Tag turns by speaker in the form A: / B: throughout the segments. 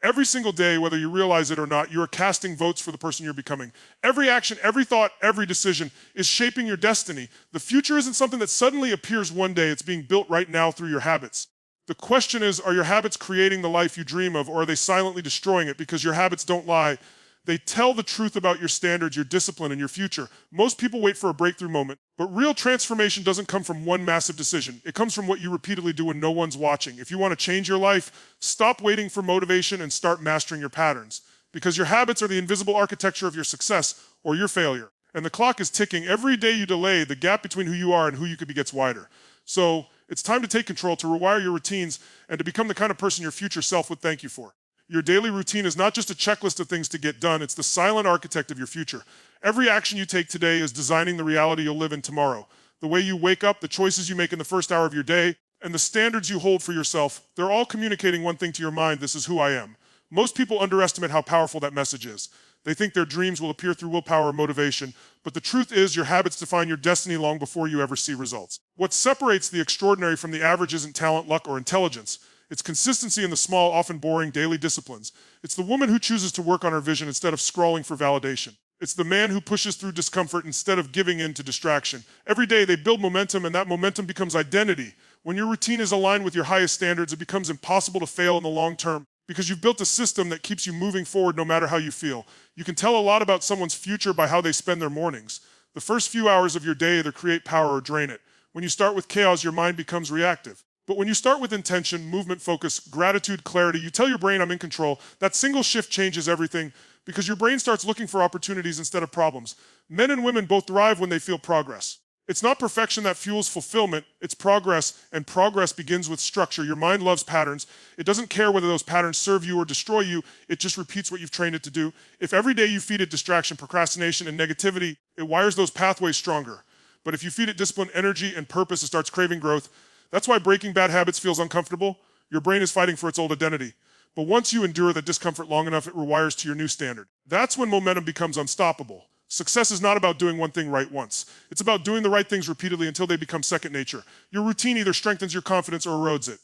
A: Every single day, whether you realize it or not, you are casting votes for the person you're becoming. Every action, every thought, every decision is shaping your destiny. The future isn't something that suddenly appears one day. It's being built right now through your habits. The question is, are your habits creating the life you dream of, or are they silently destroying it? Because your habits don't lie. They tell the truth about your standards, your discipline, and your future. Most people wait for a breakthrough moment, but real transformation doesn't come from one massive decision. It comes from what you repeatedly do when no one's watching. If you want to change your life, stop waiting for motivation and start mastering your patterns. Because your habits are the invisible architecture of your success or your failure. And the clock is ticking. Every day you delay, the gap between who you are and who you could be gets wider. So it's time to take control, to rewire your routines, and to become the kind of person your future self would thank you for. Your daily routine is not just a checklist of things to get done, it's the silent architect of your future. Every action you take today is designing the reality you'll live in tomorrow. The way you wake up, the choices you make in the first hour of your day, and the standards you hold for yourself, they're all communicating one thing to your mind: this is who I am. Most people underestimate how powerful that message is. They think their dreams will appear through willpower or motivation, but the truth is your habits define your destiny long before you ever see results. What separates the extraordinary from the average isn't talent, luck, or intelligence. It's consistency in the small, often boring daily disciplines. It's the woman who chooses to work on her vision instead of scrolling for validation. It's the man who pushes through discomfort instead of giving in to distraction. Every day they build momentum, and that momentum becomes identity. When your routine is aligned with your highest standards, it becomes impossible to fail in the long term because you've built a system that keeps you moving forward no matter how you feel. You can tell a lot about someone's future by how they spend their mornings. The first few hours of your day either create power or drain it. When you start with chaos, your mind becomes reactive. But when you start with intention, movement, focus, gratitude, clarity, you tell your brain, I'm in control. That single shift changes everything because your brain starts looking for opportunities instead of problems. Men and women both thrive when they feel progress. It's not perfection that fuels fulfillment, it's progress, and progress begins with structure. Your mind loves patterns. It doesn't care whether those patterns serve you or destroy you. It just repeats what you've trained it to do. If every day you feed it distraction, procrastination, and negativity, it wires those pathways stronger. But if you feed it discipline, energy, and purpose, it starts craving growth. That's why breaking bad habits feels uncomfortable. Your brain is fighting for its old identity. But once you endure the discomfort long enough, it rewires to your new standard. That's when momentum becomes unstoppable. Success is not about doing one thing right once. It's about doing the right things repeatedly until they become second nature. Your routine either strengthens your confidence or erodes it.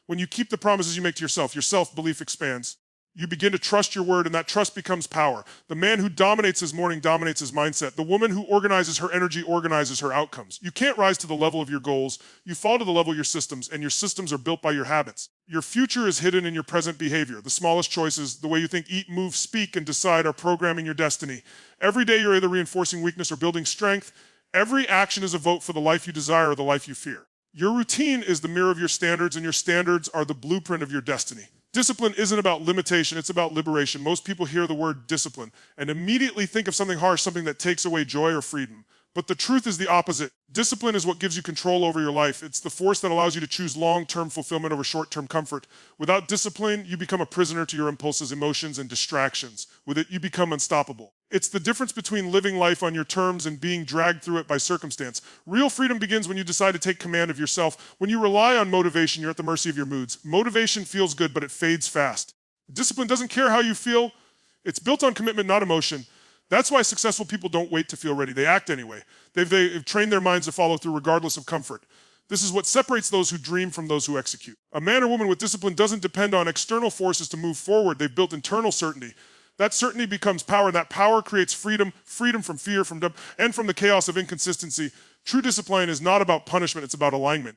A: When you keep the promises you make to yourself, your self-belief expands. You begin to trust your word, and that trust becomes power. The man who dominates his morning dominates his mindset. The woman who organizes her energy organizes her outcomes. You can't rise to the level of your goals. You fall to the level of your systems, and your systems are built by your habits. Your future is hidden in your present behavior. The smallest choices, the way you think, eat, move, speak, and decide, are programming your destiny. Every day you're either reinforcing weakness or building strength. Every action is a vote for the life you desire or the life you fear. Your routine is the mirror of your standards, and your standards are the blueprint of your destiny. Discipline isn't about limitation, it's about liberation. Most people hear the word discipline and immediately think of something harsh, something that takes away joy or freedom. But the truth is the opposite. Discipline is what gives you control over your life. It's the force that allows you to choose long-term fulfillment over short-term comfort. Without discipline, you become a prisoner to your impulses, emotions, and distractions. With it, you become unstoppable. It's the difference between living life on your terms and being dragged through it by circumstance. Real freedom begins when you decide to take command of yourself. When you rely on motivation, you're at the mercy of your moods. Motivation feels good, but it fades fast. Discipline doesn't care how you feel. It's built on commitment, not emotion. That's why successful people don't wait to feel ready. They act anyway. They've trained their minds to follow through regardless of comfort. This is what separates those who dream from those who execute. A man or woman with discipline doesn't depend on external forces to move forward. They've built internal certainty. That certainty becomes power, and that power creates freedom from fear, and from the chaos of inconsistency. True discipline is not about punishment, it's about alignment.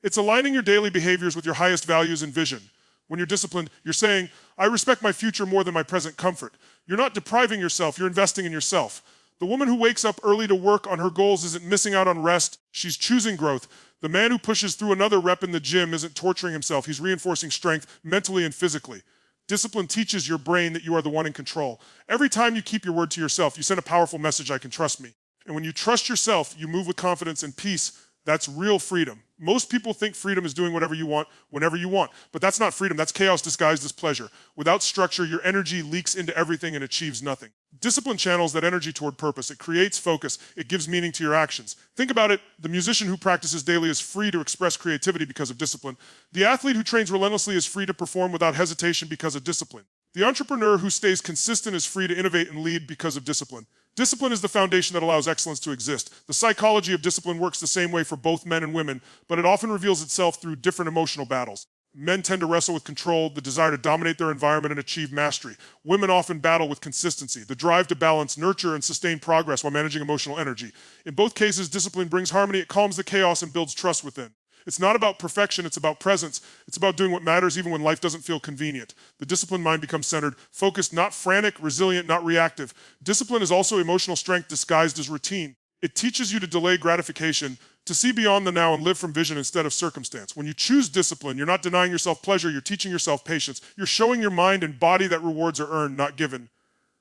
A: It's aligning your daily behaviors with your highest values and vision. When you're disciplined, you're saying, I respect my future more than my present comfort. You're not depriving yourself, you're investing in yourself. The woman who wakes up early to work on her goals isn't missing out on rest, she's choosing growth. The man who pushes through another rep in the gym isn't torturing himself, he's reinforcing strength mentally and physically. Discipline teaches your brain that you are the one in control. Every time you keep your word to yourself, you send a powerful message, I can trust me. And when you trust yourself, you move with confidence and peace. That's real freedom. Most people think freedom is doing whatever you want, whenever you want. But that's not freedom, that's chaos disguised as pleasure. Without structure, your energy leaks into everything and achieves nothing. Discipline channels that energy toward purpose. It creates focus. It gives meaning to your actions. Think about it, the musician who practices daily is free to express creativity because of discipline. The athlete who trains relentlessly is free to perform without hesitation because of discipline. The entrepreneur who stays consistent is free to innovate and lead because of discipline. Discipline is the foundation that allows excellence to exist. The psychology of discipline works the same way for both men and women, but it often reveals itself through different emotional battles. Men tend to wrestle with control, the desire to dominate their environment and achieve mastery. Women often battle with consistency, the drive to balance, nurture, and sustain progress while managing emotional energy. In both cases, discipline brings harmony, it calms the chaos, and builds trust within. It's not about perfection, it's about presence. It's about doing what matters even when life doesn't feel convenient. The disciplined mind becomes centered, focused, not frantic, resilient, not reactive. Discipline is also emotional strength disguised as routine. It teaches you to delay gratification, to see beyond the now and live from vision instead of circumstance. When you choose discipline, you're not denying yourself pleasure, you're teaching yourself patience. You're showing your mind and body that rewards are earned, not given.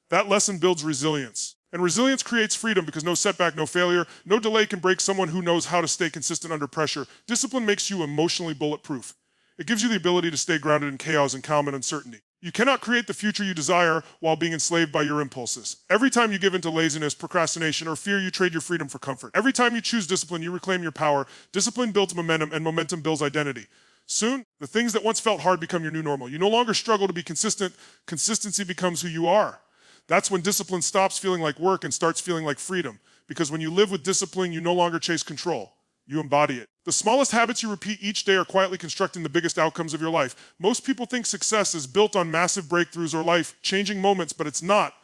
A: That lesson builds resilience. And resilience creates freedom because no setback, no failure, no delay can break someone who knows how to stay consistent under pressure. Discipline makes you emotionally bulletproof. It gives you the ability to stay grounded in chaos and calm and uncertainty. You cannot create the future you desire while being enslaved by your impulses. Every time you give into laziness, procrastination, or fear, you trade your freedom for comfort. Every time you choose discipline, you reclaim your power. Discipline builds momentum, and momentum builds identity. Soon, the things that once felt hard become your new normal. You no longer struggle to be consistent. Consistency becomes who you are. That's when discipline stops feeling like work and starts feeling like freedom. Because when you live with discipline, you no longer chase control. You embody it. The smallest habits you repeat each day are quietly constructing the biggest outcomes of your life. Most people think success is built on massive breakthroughs or life-changing moments, but it's not.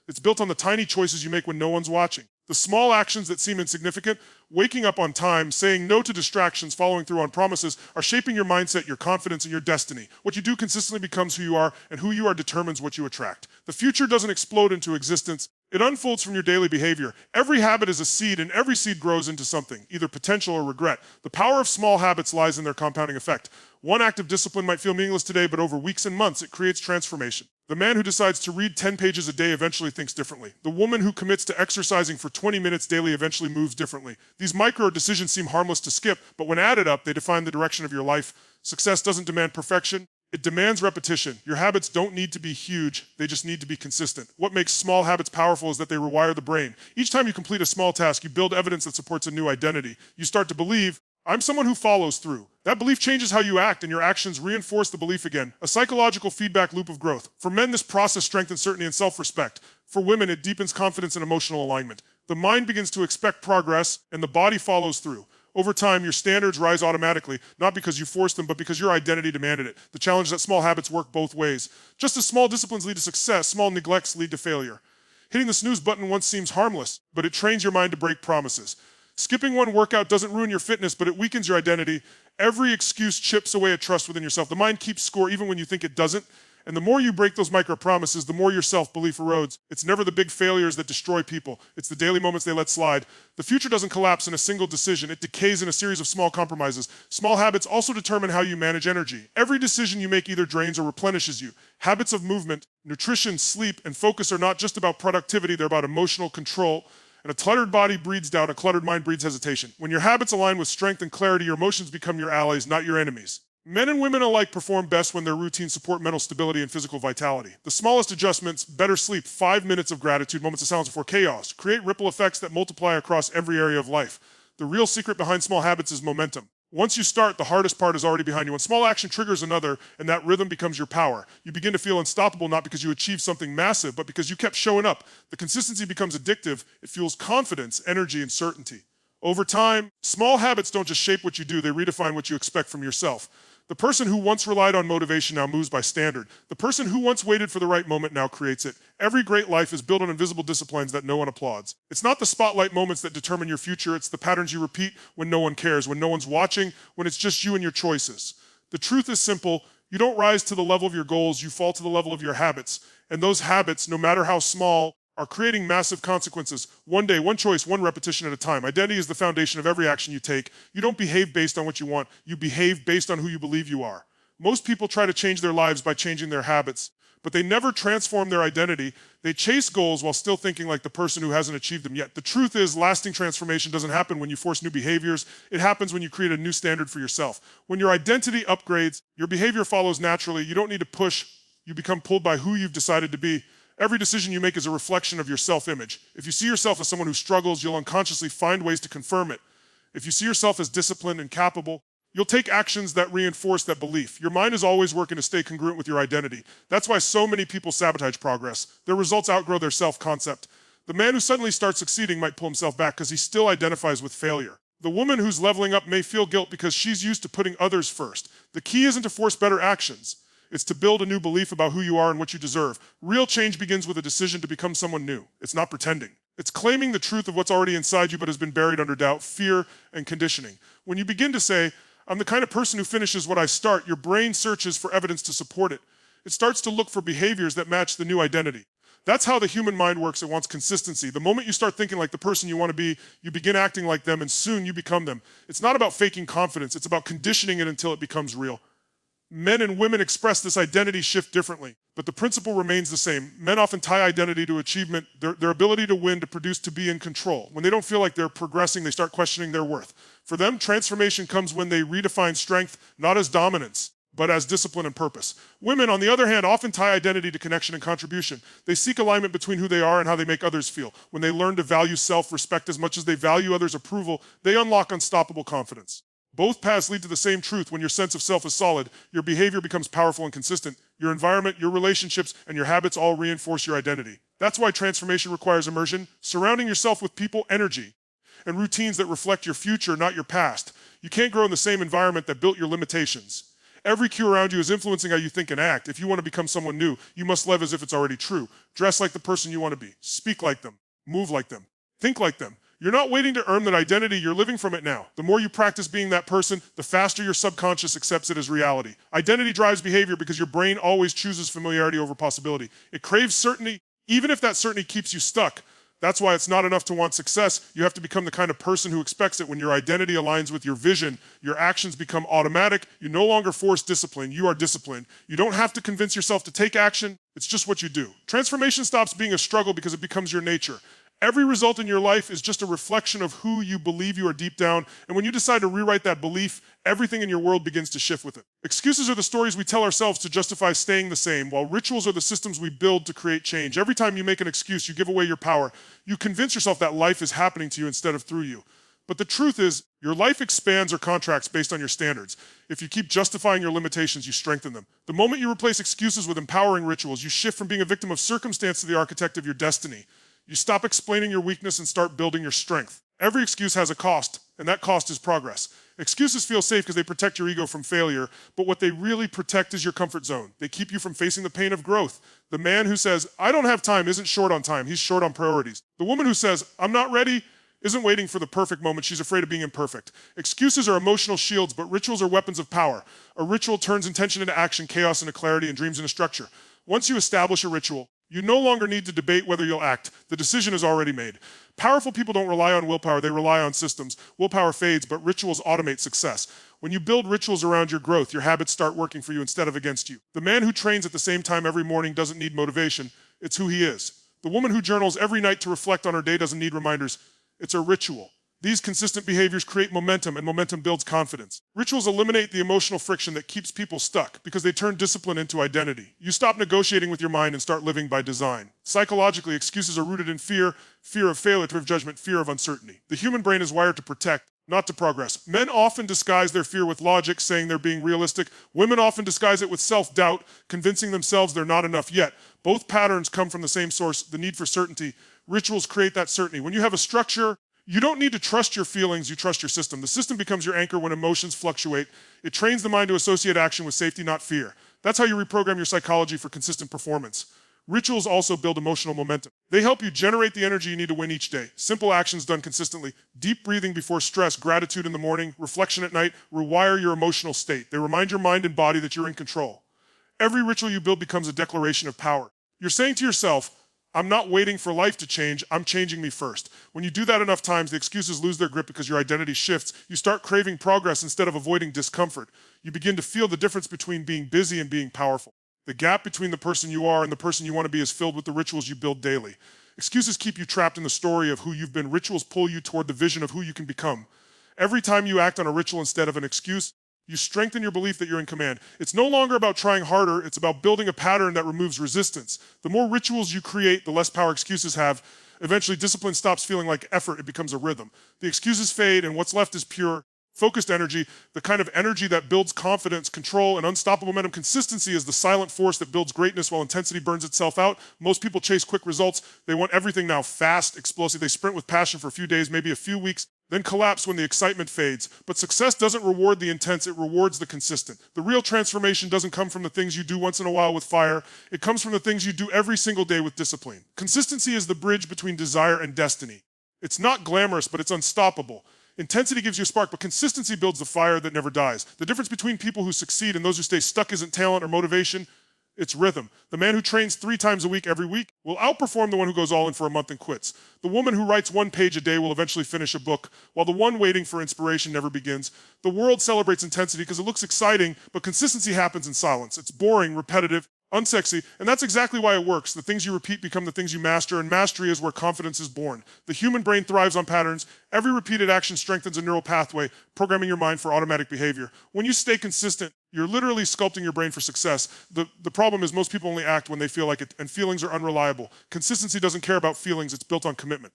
A: It's built on the tiny choices you make when no one's watching. The small actions that seem insignificant, waking up on time, saying no to distractions, following through on promises, are shaping your mindset, your confidence, and your destiny. What you do consistently becomes who you are, and who you are determines what you attract. The future doesn't explode into existence. It unfolds from your daily behavior. Every habit is a seed, and every seed grows into something, either potential or regret. The power of small habits lies in their compounding effect. One act of discipline might feel meaningless today, but over weeks and months, it creates transformation. The man who decides to read 10 pages a day eventually thinks differently. The woman who commits to exercising for 20 minutes daily eventually moves differently. These micro decisions seem harmless to skip, but when added up, they define the direction of your life. Success doesn't demand perfection. It demands repetition. Your habits don't need to be huge, they just need to be consistent. What makes small habits powerful is that they rewire the brain. Each time you complete a small task, you build evidence that supports a new identity. You start to believe, I'm someone who follows through. That belief changes how you act, and your actions reinforce the belief again. A psychological feedback loop of growth. For men, this process strengthens certainty and self-respect. For women, it deepens confidence and emotional alignment. The mind begins to expect progress, and the body follows through. Over time, your standards rise automatically, not because you forced them, but because your identity demanded it. The challenge is that small habits work both ways. Just as small disciplines lead to success, small neglects lead to failure. Hitting the snooze button once seems harmless, but it trains your mind to break promises. Skipping one workout doesn't ruin your fitness, but it weakens your identity. Every excuse chips away at trust within yourself. The mind keeps score even when you think it doesn't. And the more you break those micro promises, the more your self-belief erodes. It's never the big failures that destroy people. It's the daily moments they let slide. The future doesn't collapse in a single decision. It decays in a series of small compromises. Small habits also determine how you manage energy. Every decision you make either drains or replenishes you. Habits of movement, nutrition, sleep, and focus are not just about productivity. They're about emotional control. And a cluttered body breeds doubt, a cluttered mind breeds hesitation. When your habits align with strength and clarity, your emotions become your allies, not your enemies. Men and women alike perform best when their routines support mental stability and physical vitality. The smallest adjustments, better sleep, 5 minutes of gratitude, moments of silence before chaos, create ripple effects that multiply across every area of life. The real secret behind small habits is momentum. Once you start, the hardest part is already behind you. One small action triggers another, and that rhythm becomes your power. You begin to feel unstoppable, not because you achieved something massive, but because you kept showing up. The consistency becomes addictive. It fuels confidence, energy, and certainty. Over time, small habits don't just shape what you do, they redefine what you expect from yourself. The person who once relied on motivation now moves by standard. The person who once waited for the right moment now creates it. Every great life is built on invisible disciplines that no one applauds. It's not the spotlight moments that determine your future, it's the patterns you repeat when no one cares, when no one's watching, when it's just you and your choices. The truth is simple, you don't rise to the level of your goals, you fall to the level of your habits. And those habits, no matter how small, are creating massive consequences. One day, one choice, one repetition at a time. Identity is the foundation of every action you take. You don't behave based on what you want. You behave based on who you believe you are. Most people try to change their lives by changing their habits, but they never transform their identity. They chase goals while still thinking like the person who hasn't achieved them yet. The truth is, lasting transformation doesn't happen when you force new behaviors. It happens when you create a new standard for yourself. When your identity upgrades, your behavior follows naturally. You don't need to push. You become pulled by who you've decided to be. Every decision you make is a reflection of your self-image. If you see yourself as someone who struggles, you'll unconsciously find ways to confirm it. If you see yourself as disciplined and capable, you'll take actions that reinforce that belief. Your mind is always working to stay congruent with your identity. That's why so many people sabotage progress. Their results outgrow their self-concept. The man who suddenly starts succeeding might pull himself back because he still identifies with failure. The woman who's leveling up may feel guilt because she's used to putting others first. The key isn't to force better actions. It's to build a new belief about who you are and what you deserve. Real change begins with a decision to become someone new. It's not pretending. It's claiming the truth of what's already inside you but has been buried under doubt, fear, and conditioning. When you begin to say, I'm the kind of person who finishes what I start, your brain searches for evidence to support it. It starts to look for behaviors that match the new identity. That's how the human mind works. It wants consistency. The moment you start thinking like the person you want to be, you begin acting like them, and soon you become them. It's not about faking confidence. It's about conditioning it until it becomes real. Men and women express this identity shift differently, but the principle remains the same. Men often tie identity to achievement, their ability to win, to produce, to be in control. When they don't feel like they're progressing, they start questioning their worth. For them, transformation comes when they redefine strength, not as dominance, but as discipline and purpose. Women, on the other hand, often tie identity to connection and contribution. They seek alignment between who they are and how they make others feel. When they learn to value self-respect as much as they value others' approval, they unlock unstoppable confidence. Both paths lead to the same truth. When your sense of self is solid, your behavior becomes powerful and consistent. Your environment, your relationships, and your habits all reinforce your identity. That's why transformation requires immersion, surrounding yourself with people, energy, and routines that reflect your future, not your past. You can't grow in the same environment that built your limitations. Every cue around you is influencing how you think and act. If you want to become someone new, you must live as if it's already true. Dress like the person you want to be. Speak like them. Move like them. Think like them. You're not waiting to earn that identity, you're living from it now. The more you practice being that person, the faster your subconscious accepts it as reality. Identity drives behavior because your brain always chooses familiarity over possibility. It craves certainty, even if that certainty keeps you stuck. That's why it's not enough to want success. You have to become the kind of person who expects it. When your identity aligns with your vision, your actions become automatic. You no longer force discipline, you are disciplined. You don't have to convince yourself to take action, it's just what you do. Transformation stops being a struggle because it becomes your nature. Every result in your life is just a reflection of who you believe you are deep down, and when you decide to rewrite that belief, everything in your world begins to shift with it. Excuses are the stories we tell ourselves to justify staying the same, while rituals are the systems we build to create change. Every time you make an excuse, you give away your power. You convince yourself that life is happening to you instead of through you. But the truth is, your life expands or contracts based on your standards. If you keep justifying your limitations, you strengthen them. The moment you replace excuses with empowering rituals, you shift from being a victim of circumstance to the architect of your destiny. You stop explaining your weakness and start building your strength. Every excuse has a cost, and that cost is progress. Excuses feel safe because they protect your ego from failure, but what they really protect is your comfort zone. They keep you from facing the pain of growth. The man who says, I don't have time, isn't short on time, he's short on priorities. The woman who says, I'm not ready, isn't waiting for the perfect moment, she's afraid of being imperfect. Excuses are emotional shields, but rituals are weapons of power. A ritual turns intention into action, chaos into clarity, and dreams into structure. Once you establish a ritual, you no longer need to debate whether you'll act. The decision is already made. Powerful people don't rely on willpower, they rely on systems. Willpower fades, but rituals automate success. When you build rituals around your growth, your habits start working for you instead of against you. The man who trains at the same time every morning doesn't need motivation, it's who he is. The woman who journals every night to reflect on her day doesn't need reminders, it's a ritual. These consistent behaviors create momentum, and momentum builds confidence. Rituals eliminate the emotional friction that keeps people stuck because they turn discipline into identity. You stop negotiating with your mind and start living by design. Psychologically, excuses are rooted in fear, fear of failure, fear of judgment, fear of uncertainty. The human brain is wired to protect, not to progress. Men often disguise their fear with logic, saying they're being realistic. Women often disguise it with self-doubt, convincing themselves they're not enough yet. Both patterns come from the same source, the need for certainty. Rituals create that certainty. When you have a structure, you don't need to trust your feelings, you trust your system. The system becomes your anchor when emotions fluctuate. It trains the mind to associate action with safety, not fear. That's how you reprogram your psychology for consistent performance. Rituals also build emotional momentum. They help you generate the energy you need to win each day. Simple actions done consistently. Deep breathing before stress, gratitude in the morning, reflection at night, rewire your emotional state. They remind your mind and body that you're in control. Every ritual you build becomes a declaration of power. You're saying to yourself, I'm not waiting for life to change, I'm changing me first. When you do that enough times, the excuses lose their grip because your identity shifts. You start craving progress instead of avoiding discomfort. You begin to feel the difference between being busy and being powerful. The gap between the person you are and the person you want to be is filled with the rituals you build daily. Excuses keep you trapped in the story of who you've been. Rituals pull you toward the vision of who you can become. Every time you act on a ritual instead of an excuse, you strengthen your belief that you're in command. It's no longer about trying harder, it's about building a pattern that removes resistance. The more rituals you create, the less power excuses have. Eventually, discipline stops feeling like effort, it becomes a rhythm. The excuses fade, and what's left is pure, focused energy, the kind of energy that builds confidence, control, and unstoppable momentum. Consistency is the silent force that builds greatness while intensity burns itself out. Most people chase quick results. They want everything now, fast, explosive. They sprint with passion for a few days, maybe a few weeks, then collapse when the excitement fades. But success doesn't reward the intense, it rewards the consistent. The real transformation doesn't come from the things you do once in a while with fire. It comes from the things you do every single day with discipline. Consistency is the bridge between desire and destiny. It's not glamorous, but it's unstoppable. Intensity gives you a spark, but consistency builds the fire that never dies. The difference between people who succeed and those who stay stuck isn't talent or motivation, it's rhythm. The man who trains 3 times a week every week will outperform the one who goes all in for a month and quits. The woman who writes 1 page a day will eventually finish a book, while the one waiting for inspiration never begins. The world celebrates intensity because it looks exciting, but consistency happens in silence. It's boring, repetitive, unsexy, and that's exactly why it works. The things you repeat become the things you master, and mastery is where confidence is born. The human brain thrives on patterns. Every repeated action strengthens a neural pathway, programming your mind for automatic behavior. When you stay consistent, you're literally sculpting your brain for success. The problem is most people only act when they feel like it, and feelings are unreliable. Consistency doesn't care about feelings, it's built on commitment.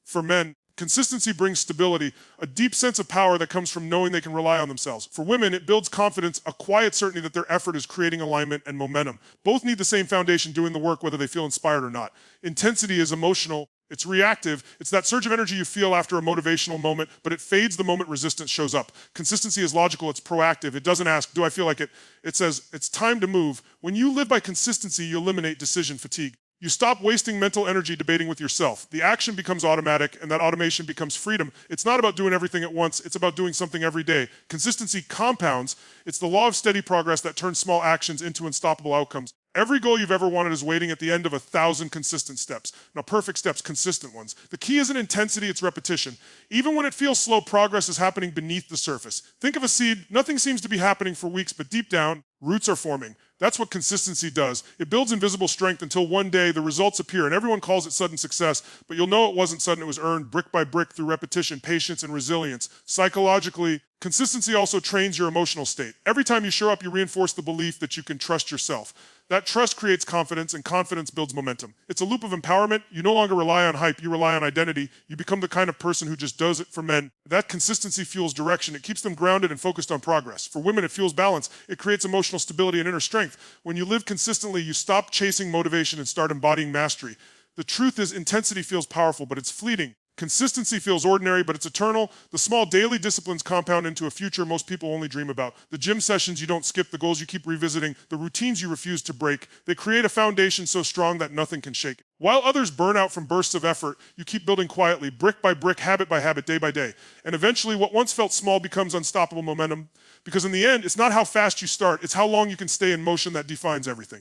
A: For men, consistency brings stability, a deep sense of power that comes from knowing they can rely on themselves. For women, it builds confidence, a quiet certainty that their effort is creating alignment and momentum. Both need the same foundation doing the work whether they feel inspired or not. Intensity is emotional, it's reactive, it's that surge of energy you feel after a motivational moment, but it fades the moment resistance shows up. Consistency is logical, it's proactive, it doesn't ask, do I feel like it? It says, it's time to move. When you live by consistency, you eliminate decision fatigue. You stop wasting mental energy debating with yourself. The action becomes automatic, and that automation becomes freedom. It's not about doing everything at once, it's about doing something every day. Consistency compounds. It's the law of steady progress that turns small actions into unstoppable outcomes. Every goal you've ever wanted is waiting at the end of 1,000 consistent steps. Now, perfect steps, consistent ones. The key isn't intensity, it's repetition. Even when it feels slow, progress is happening beneath the surface. Think of a seed. Nothing seems to be happening for weeks, but deep down, roots are forming. That's what consistency does. It builds invisible strength until one day the results appear, and everyone calls it sudden success, but you'll know it wasn't sudden, it was earned brick by brick through repetition, patience, and resilience. Psychologically, consistency also trains your emotional state. Every time you show up, you reinforce the belief that you can trust yourself. That trust creates confidence, and confidence builds momentum. It's a loop of empowerment. You no longer rely on hype, you rely on identity. You become the kind of person who just does it. For men, that consistency fuels direction. It keeps them grounded and focused on progress. For women, it fuels balance. It creates emotional stability and inner strength. When you live consistently, you stop chasing motivation and start embodying mastery. The truth is, intensity feels powerful, but it's fleeting. Consistency feels ordinary, but it's eternal. The small daily disciplines compound into a future most people only dream about. The gym sessions you don't skip, the goals you keep revisiting, the routines you refuse to break. They create a foundation so strong that nothing can shake it. While others burn out from bursts of effort, you keep building quietly, brick by brick, habit by habit, day by day. And eventually, what once felt small becomes unstoppable momentum. Because in the end, it's not how fast you start, it's how long you can stay in motion that defines everything.